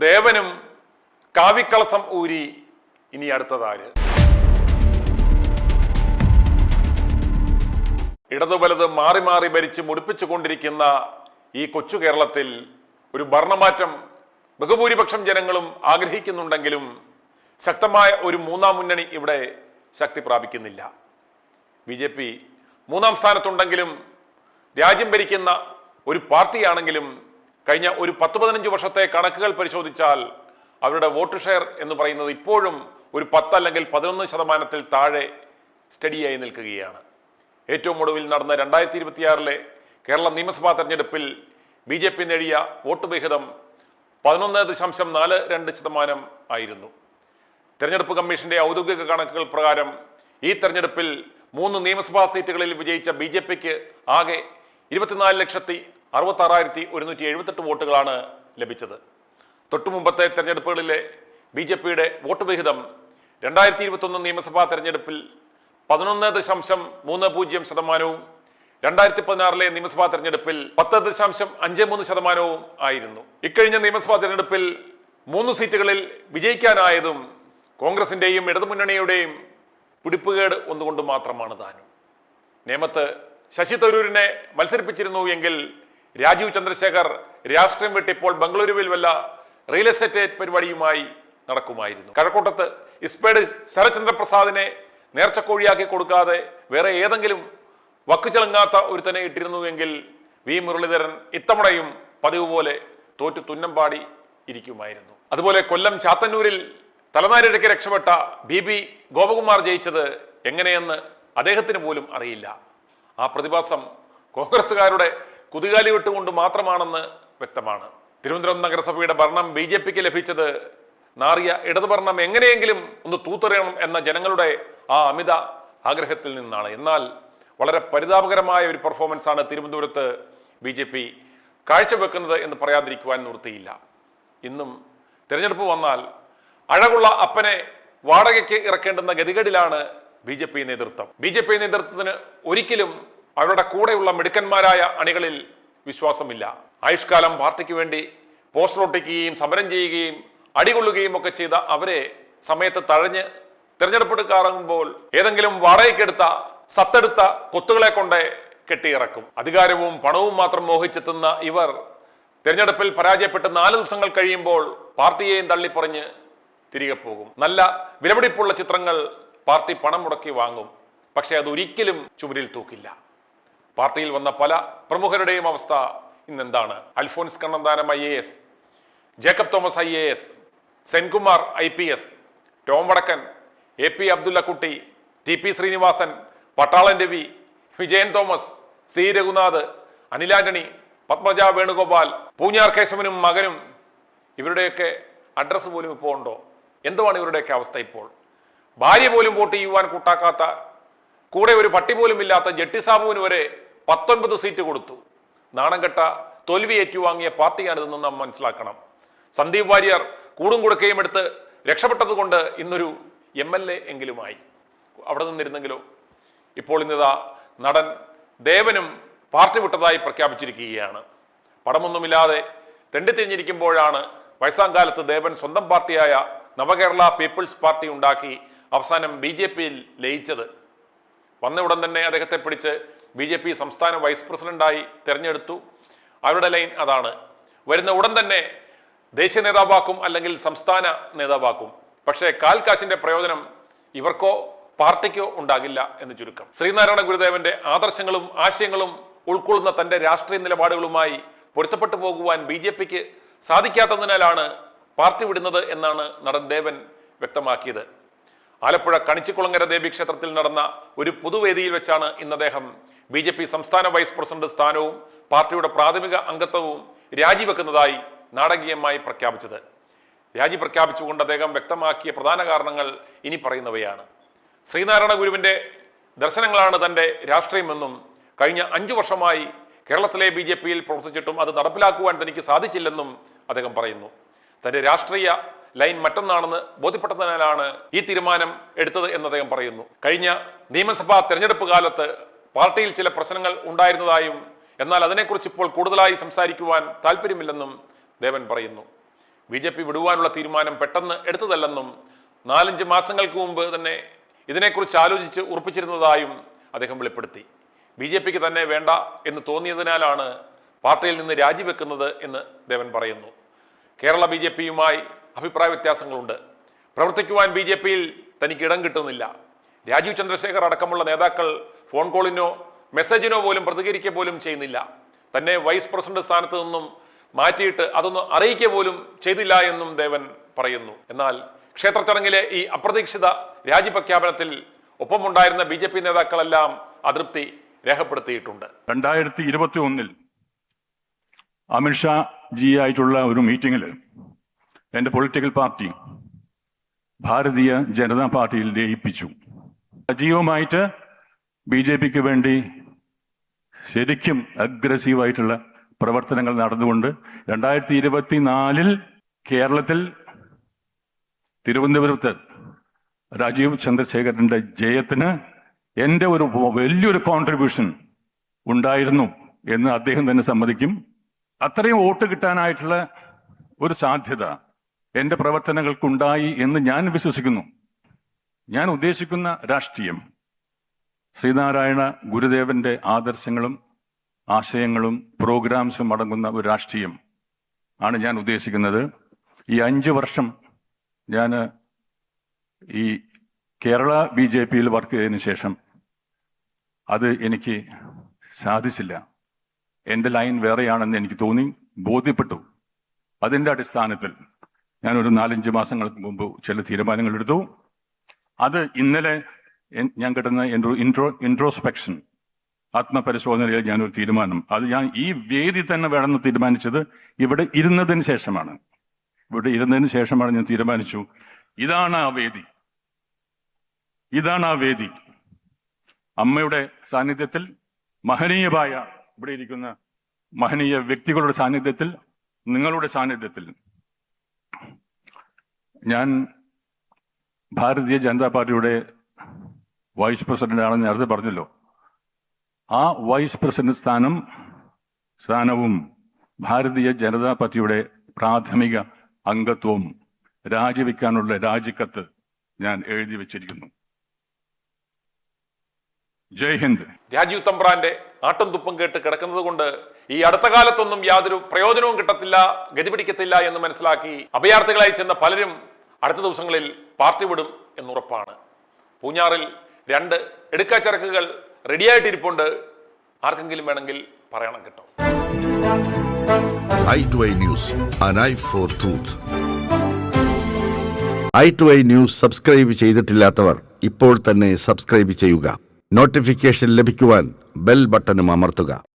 ദേവനും കാവിക്കളസം ഊരി ഇനി അടുത്തതാര്? ഇടതു വലത് മാറി മാറി ഭരിച്ച് മുടിപ്പിച്ചുകൊണ്ടിരിക്കുന്ന ഈ കൊച്ചു കേരളത്തിൽ ഒരു ഭരണമാറ്റം ബഹുഭൂരിപക്ഷം ജനങ്ങളും ആഗ്രഹിക്കുന്നുണ്ടെങ്കിലും ശക്തമായ ഒരു മൂന്നാം മുന്നണി ഇവിടെ ശക്തി പ്രാപിക്കുന്നില്ല. BJP മൂന്നാം സ്ഥാനത്തുണ്ടെങ്കിലും രാജ്യം ഭരിക്കുന്ന ഒരു പാർട്ടിയാണെങ്കിലും കഴിഞ്ഞ ഒരു 10-15 വർഷത്തെ കണക്കുകൾ പരിശോധിച്ചാൽ അവരുടെ വോട്ട് ഷെയർ എന്ന് പറയുന്നത് ഇപ്പോഴും ഒരു 10 അല്ലെങ്കിൽ 11% താഴെ സ്റ്റഡിയായി നിൽക്കുകയാണ്. ഏറ്റവും ഒടുവിൽ നടന്ന 2026 കേരള നിയമസഭാ തെരഞ്ഞെടുപ്പിൽ BJP നേടിയ വോട്ട് വിഹിതം 11.42% ആയിരുന്നു. തെരഞ്ഞെടുപ്പ് കമ്മീഷന്റെ ഔദ്യോഗിക കണക്കുകൾ പ്രകാരം ഈ തെരഞ്ഞെടുപ്പിൽ 3 നിയമസഭാ സീറ്റുകളിൽ വിജയിച്ച BJPക്ക് ആകെ 24,66,178 വോട്ടുകളാണ് ലഭിച്ചത്. തൊട്ടുമുമ്പത്തെ തെരഞ്ഞെടുപ്പുകളിലെ BJPയുടെ വോട്ട് വിഹിതം 2021 നിയമസഭാ തെരഞ്ഞെടുപ്പിൽ 11.30% 2016 നിയമസഭാ തെരഞ്ഞെടുപ്പിൽ 10.53% ആയിരുന്നു. ഇക്കഴിഞ്ഞ നിയമസഭാ തെരഞ്ഞെടുപ്പിൽ 3 സീറ്റുകളിൽ വിജയിക്കാനായതും കോൺഗ്രസിന്റെയും ഇടതുമുന്നണിയുടെയും പിടിപ്പുകേട് ഒന്നുകൊണ്ട് മാത്രമാണ് താനും. നേമത്ത് ശശി തരൂരിനെ മത്സരിപ്പിച്ചിരുന്നു എങ്കിൽ രാജീവ് ചന്ദ്രശേഖർ രാഷ്ട്രീയം വിട്ടിപ്പോൾ ബംഗളൂരുവിൽ വല്ല റിയൽ എസ്റ്റേറ്റ് പരിപാടിയുമായി നടക്കുമായിരുന്നു. കഴക്കൂട്ടത്ത് ഇസ്പേഡ് ശരചന്ദ്രപ്രസാദിനെ നേർച്ചക്കോഴിയാക്കി കൊടുക്കാതെ വേറെ ഏതെങ്കിലും വക്കുചെളുങ്ങാത്ത ഒരുത്തനെ ഇട്ടിരുന്നുവെങ്കിൽ വി മുരളീധരൻ ഇത്തവണയും പതിവ് പോലെ തോറ്റു തുന്നമ്പാടി ഇരിക്കുമായിരുന്നു. അതുപോലെ കൊല്ലം ചാത്തന്നൂരിൽ തലനാരിഴയ്ക്ക് രക്ഷപ്പെട്ട BB ഗോപകുമാർ ജയിച്ചത് എങ്ങനെയെന്ന് അദ്ദേഹത്തിന് പോലും അറിയില്ല. ആ പ്രതിഭാസം കോൺഗ്രസുകാരുടെ കുതികാലി വിട്ടുകൊണ്ട് മാത്രമാണെന്ന് വ്യക്തമാണ്. തിരുവനന്തപുരം നഗരസഭയുടെ ഭരണം BJPക്ക് ലഭിച്ചത് നാറിയ ഇടതുഭരണം എങ്ങനെയെങ്കിലും ഒന്ന് തൂത്തെറിയണം എന്ന ജനങ്ങളുടെ ആ അമിത ആഗ്രഹത്തിൽ നിന്നാണ്. എന്നാൽ വളരെ പരിതാപകരമായ ഒരു പെർഫോമൻസ് ആണ് തിരുവനന്തപുരത്ത് BJP കാഴ്ചവെക്കുന്നത് എന്ന് പറയാതിരിക്കുവാൻ നിവൃത്തിയില്ല. ഇന്നും തിരഞ്ഞെടുപ്പ് വന്നാൽ അഴകുള്ള അപ്പനെ വാടകയ്ക്ക് ഇറക്കേണ്ടുന്ന ഗതികേടിലാണ് BJP നേതൃത്വം. BJP നേതൃത്വത്തിന് ഒരിക്കലും അവരുടെ കൂടെയുള്ള മിടുക്കന്മാരായ അണികളിൽ വിശ്വാസമില്ല. ആയുഷ്കാലം പാർട്ടിക്ക് വേണ്ടി പോസ്റ്റർ ഒട്ടിക്കുകയും സമരം ചെയ്യുകയും അടികൊള്ളുകയും ഒക്കെ ചെയ്ത അവരെ സമയത്ത് തഴഞ്ഞ് തിരഞ്ഞെടുപ്പെടുക്കാറുമ്പോൾ ഏതെങ്കിലും വാടകയ്ക്കെടുത്ത സത്തെടുത്ത കൊത്തുകളെ കൊണ്ട് കെട്ടിയിറക്കും. അധികാരവും പണവും മാത്രം മോഹിച്ചെത്തുന്ന ഇവർ തിരഞ്ഞെടുപ്പിൽ പരാജയപ്പെട്ട് 4 ദിവസങ്ങൾ കഴിയുമ്പോൾ പാർട്ടിയെയും തള്ളിപ്പറഞ്ഞ് തിരികെ പോകും. നല്ല വിലപിടിപ്പുള്ള ചിത്രങ്ങൾ പാർട്ടി പണം മുടക്കി വാങ്ങും. പക്ഷെ അതൊരിക്കലും ചുവരിൽ തൂക്കില്ല. പാർട്ടിയിൽ വന്ന പല പ്രമുഖരുടെയും അവസ്ഥ ഇന്നെന്താണ്? Alphonse Kannanthanam IAS, Jacob Thomas IAS, Senkumar IPS, Tom Vadakkan, AP Abdullakutty, TP Sreenivasan, Pattalan Ravi, Vijayan Thomas, C Raghunath, Anil Antony, Padmaja Venugopal, Poonjar കേശവനും മകനും, ഇവരുടെയൊക്കെ അഡ്രസ്സ് പോലും ഇപ്പോൾ ഉണ്ടോ? എന്തുവാണ് ഇവരുടെയൊക്കെ അവസ്ഥ ഇപ്പോൾ? ഭാര്യ പോലും വോട്ട് ചെയ്യുവാൻ കൂട്ടാക്കാത്ത, കൂടെ ഒരു പട്ടി പോലും ഇല്ലാത്ത ജെട്ടി സാബുവിന് വരെ 19 സീറ്റ് കൊടുത്തു. നാണം കെട്ട തോൽവി ഏറ്റുവാങ്ങിയ പാർട്ടിയാണിതെന്ന് നാം മനസ്സിലാക്കണം. സന്ദീപ് വാര്യർ കൂടും കൊടുക്കുകയും എടുത്ത് രക്ഷപ്പെട്ടത് കൊണ്ട് ഇന്നൊരു MLA എങ്കിലുമായി. അവിടെ നിന്നിരുന്നെങ്കിലോ? ഇപ്പോൾ ഇന്നിതാ നടൻ ദേവനും പാർട്ടി വിട്ടതായി പ്രഖ്യാപിച്ചിരിക്കുകയാണ്. പടമൊന്നുമില്ലാതെ തെണ്ടിത്തിരിഞ്ഞിരിക്കുമ്പോഴാണ് വയസ്സാം കാലത്ത് ദേവൻ സ്വന്തം പാർട്ടിയായ നവകേരള പീപ്പിൾസ് പാർട്ടി ഉണ്ടാക്കി അവസാനം BJPയിൽ ലയിച്ചത്. വന്ന ഉടൻ തന്നെ അദ്ദേഹത്തെ പിടിച്ച് BJP സംസ്ഥാന വൈസ് പ്രസിഡന്റായി തിരഞ്ഞെടുത്തു. അവരുടെ ലൈൻ അതാണ്. വരുന്ന ഉടൻ തന്നെ ദേശീയ നേതാവാക്കും അല്ലെങ്കിൽ സംസ്ഥാന നേതാവാക്കും. പക്ഷേ കാൽക്കാശിന്റെ പ്രയോജനം ഇവർക്കോ പാർട്ടിക്കോ ഉണ്ടാകില്ല എന്ന് ചുരുക്കം. ശ്രീനാരായണ ഗുരുദേവന്റെ ആദർശങ്ങളും ആശയങ്ങളും ഉൾക്കൊള്ളുന്ന തന്റെ രാഷ്ട്രീയ നിലപാടുകളുമായി പൊരുത്തപ്പെട്ടു പോകുവാൻ BJPക്ക് സാധിക്കാത്തതിനാലാണ് പാർട്ടി വിടുന്നത് എന്നാണ് നടൻ ദേവൻ വ്യക്തമാക്കിയത്. ആലപ്പുഴ കണിച്ചിക്കുളങ്ങര ദേവി ക്ഷേത്രത്തിൽ നടന്ന ഒരു പൊതുവേദിയിൽ വെച്ചാണ് ഇന്ന് അദ്ദേഹം BJP സംസ്ഥാന വൈസ് പ്രസിഡന്റ് സ്ഥാനവും പാർട്ടിയുടെ പ്രാഥമിക അംഗത്വവും രാജിവെക്കുന്നതായി നാടകീയമായി പ്രഖ്യാപിച്ചത്. രാജി പ്രഖ്യാപിച്ചുകൊണ്ട് അദ്ദേഹം വ്യക്തമാക്കിയ പ്രധാന കാരണങ്ങൾ ഇനി പറയുന്നവയാണ്. ശ്രീനാരായണ ഗുരുവിന്റെ ദർശനങ്ങളാണ് തന്റെ രാഷ്ട്രീയമെന്നും കഴിഞ്ഞ 5 വർഷമായി കേരളത്തിലെ BJPയിൽ പ്രവർത്തിച്ചിട്ടും അത് നടപ്പിലാക്കുവാൻ തനിക്ക് സാധിച്ചില്ലെന്നും അദ്ദേഹം പറയുന്നു. തന്റെ രാഷ്ട്രീയ ലൈൻ മറ്റൊന്നാണെന്ന് ബോധ്യപ്പെട്ടതിനാലാണ് ഈ തീരുമാനം എടുത്തത് എന്ന് അദ്ദേഹം പറയുന്നു. കഴിഞ്ഞ നിയമസഭാ തെരഞ്ഞെടുപ്പ് കാലത്ത് പാർട്ടിയിൽ ചില പ്രശ്നങ്ങൾ ഉണ്ടായിരുന്നതായും എന്നാൽ അതിനെക്കുറിച്ച് ഇപ്പോൾ കൂടുതലായി സംസാരിക്കുവാൻ താല്പര്യമില്ലെന്നും ദേവൻ പറയുന്നു. BJP വിടുവാനുള്ള തീരുമാനം പെട്ടെന്ന് എടുത്തതല്ലെന്നും 4-5 മാസങ്ങൾക്ക് മുമ്പ് തന്നെ ഇതിനെക്കുറിച്ച് ആലോചിച്ച് ഉറപ്പിച്ചിരുന്നതായും അദ്ദേഹം വെളിപ്പെടുത്തി. BJPക്ക് തന്നെ വേണ്ട എന്ന് തോന്നിയതിനാലാണ് പാർട്ടിയിൽ നിന്ന് രാജിവെക്കുന്നത് എന്ന് ദേവൻ പറയുന്നു. കേരള BJPയുമായി അഭിപ്രായ വ്യത്യാസങ്ങളുണ്ട്. പ്രവർത്തിക്കുവാൻ BJPയിൽ തനിക്ക് ഇടം കിട്ടുന്നില്ല. രാജീവ് ചന്ദ്രശേഖർ അടക്കമുള്ള നേതാക്കൾ ഫോൺ കോളിനോ മെസ്സേജിനോ പോലും പ്രതികരിക്കുക പോലും ചെയ്യുന്നില്ല. തന്നെ വൈസ് പ്രസിഡന്റ് സ്ഥാനത്ത് നിന്നും മാറ്റിയിട്ട് അതൊന്നും അറിയിക്കുക പോലും ചെയ്തില്ല എന്നും ദേവൻ പറയുന്നു. എന്നാൽ ക്ഷേത്ര ചടങ്ങിലെ ഈ അപ്രതീക്ഷിത രാജിപ്രഖ്യാപനത്തിൽ ഒപ്പമുണ്ടായിരുന്ന BJP നേതാക്കളെല്ലാം അതൃപ്തി രേഖപ്പെടുത്തിയിട്ടുണ്ട്. 2021 അമിത്ഷാ ജി ആയിട്ടുള്ള ഒരു മീറ്റിംഗിൽ എൻ്റെ പൊളിറ്റിക്കൽ പാർട്ടി ഭാരതീയ ജനതാ പാർട്ടിയിൽ ലയിപ്പിച്ചു. സജീവമായിട്ട് BJPക്ക് വേണ്ടി ശരിക്കും അഗ്രസീവായിട്ടുള്ള പ്രവർത്തനങ്ങൾ നടന്നുകൊണ്ട് 2024 കേരളത്തിൽ തിരുവനന്തപുരത്ത് രാജീവ് ചന്ദ്രശേഖരന്റെ ജയത്തിന് എൻ്റെ ഒരു വലിയൊരു കോൺട്രിബ്യൂഷൻ ഉണ്ടായിരുന്നു എന്ന് അദ്ദേഹം തന്നെ സമ്മതിക്കും. അത്രയും വോട്ട് കിട്ടാനായിട്ടുള്ള ഒരു സാധ്യത എൻ്റെ പ്രവർത്തനങ്ങൾക്കുണ്ടായി എന്ന് ഞാൻ വിശ്വസിക്കുന്നു. ഞാൻ ഉദ്ദേശിക്കുന്ന രാഷ്ട്രീയം ശ്രീനാരായണ ഗുരുദേവന്റെ ആദർശങ്ങളും ആശയങ്ങളും പ്രോഗ്രാംസും അടങ്ങുന്ന ഒരു രാഷ്ട്രീയം ആണ് ഞാൻ ഉദ്ദേശിക്കുന്നത്. ഈ 5 വർഷം ഞാൻ ഈ കേരള BJPയിൽ വർക്ക് ചെയ്തതിന് ശേഷം അത് എനിക്ക് സാധിച്ചില്ല. എൻ്റെ ലൈൻ വേറെയാണെന്ന് എനിക്ക് തോന്നി, ബോധ്യപ്പെട്ടു. അതിൻ്റെ അടിസ്ഥാനത്തിൽ ഞാനൊരു 4-5 മാസങ്ങൾക്ക് മുമ്പ് ചില തീരുമാനങ്ങൾ എടുത്തു. അത് ഇന്നലെ ഞാൻ കിട്ടുന്ന ഇൻട്രോസ്പെക്ഷൻ ആത്മപരിശോധനയിൽ ഞാനൊരു തീരുമാനം, അത് ഞാൻ ഈ വേദി തന്നെ വേണമെന്ന് തീരുമാനിച്ചത് ഇവിടെ ഇരുന്നതിന് ശേഷമാണ്. ഞാൻ തീരുമാനിച്ചു, ഇതാണ് ആ വേദി. അമ്മയുടെ സാന്നിധ്യത്തിൽ, മഹനീയമായ ഇവിടെ ഇരിക്കുന്ന മഹനീയ വ്യക്തികളുടെ സാന്നിധ്യത്തിൽ, നിങ്ങളുടെ സാന്നിധ്യത്തിൽ ഞാൻ ഭാരതീയ ജനതാ പാർട്ടിയുടെ വൈസ് പ്രസിഡന്റ് ആണെന്ന് നേരത്തെ പറഞ്ഞല്ലോ. ആ വൈസ് പ്രസിഡന്റ് സ്ഥാനവും ഭാരതീയ ജനതാ പാർട്ടിയുടെ പ്രാഥമിക അംഗത്വവും രാജിവെക്കാനുള്ള രാജിക്കത്ത് ഞാൻ എഴുതി വെച്ചിരിക്കുന്നു. ജയ് ഹിന്ദ്. രാജീവ് തമ്പ്രാന്റെ ആട്ടും തുപ്പും കേട്ട് കിടക്കുന്നത് കൊണ്ട് ഈ അടുത്ത കാലത്തൊന്നും യാതൊരു പ്രയോജനവും കിട്ടത്തില്ല, ഗതിപിടിക്കത്തില്ല എന്ന് മനസ്സിലാക്കി അഭയാർത്ഥികളായി ചെന്ന പലരും അടുത്ത ദിവസങ്ങളിൽ പാർട്ടി വിടും എന്നുറപ്പാണ്. പൂഞ്ഞാറിൽ 2 എടുക്കാച്ചരക്കുകൾ റെഡിയായിട്ടിരിപ്പുണ്ട്. ആർക്കെങ്കിലും വേണമെങ്കിൽ പറയണം കേട്ടോ. i2i News, an eye for truth. i2i News subscribe ചെയ്തിട്ടില്ലാത്തവർ ഇപ്പോൾ തന്നെ സബ്സ്ക്രൈബ് ചെയ്യുക. നോട്ടിഫിക്കേഷൻ ലഭിക്കുവാൻ ബെൽ ബട്ടണും അമർത്തുക.